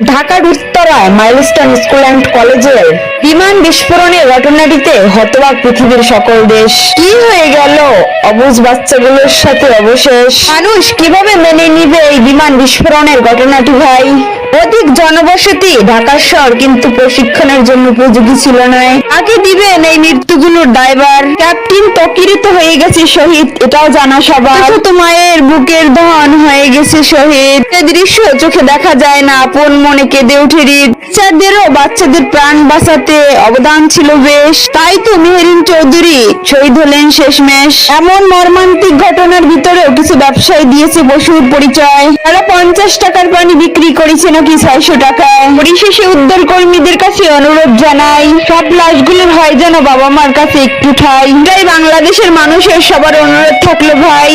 ঢাকার উত্তরায় milestone school and কলেজের বিমান বিস্ফোরণের ঘটনাটিতে হতবাক পৃথিবীর সকল দেশ। কি হয়ে গেল অবুঝ বাচ্চাগুলোর সাথে অবশেষ? মানুষ কিভাবে মেনে নিবে এই বিমান বিস্ফোরণের ঘটনাটি ভাই? অধিক জনবসতি ঢাকার শহর কিন্তু প্রশিক্ষণের জন্য উপযোগী ছিল না। আগে দিবেন এই মৃত্যুগুলোর দায়ভার? ক্যাপ্টেন তকিরিত হয়ে গেছে শহীদ, এটাও জানা সবার। তো মায়ের বুকের ধন হয়ে গেছে শহীদ। এ দৃশ্য চোখে দেখা যায় না, আপন মনে কেঁদে ওঠে হৃদ। বাচ্চাদের প্রাণ বাঁচাতে অবদান ছিল বেশ, তাই তো মেহেরিন চৌধুরী শহীদ হলেন শেষমেশ। এমন মর্মান্তিক ঘটনার ভিতরেও কিছু ব্যবসায়ী দিয়েছে পশুর পরিচয়। তারা 50 টাকার পানি বিক্রি করেছে নাকি 600 টাকায়। পরিশেষে উদ্ধার কর্মীদের কাছে অনুরোধ জানাই, সব লাশগুলোর হয় যেন বাবা মার কাছে একটু ঠাই। এটাই বাংলাদেশের মানুষের সবার অনুরোধ থাকলো ভাই।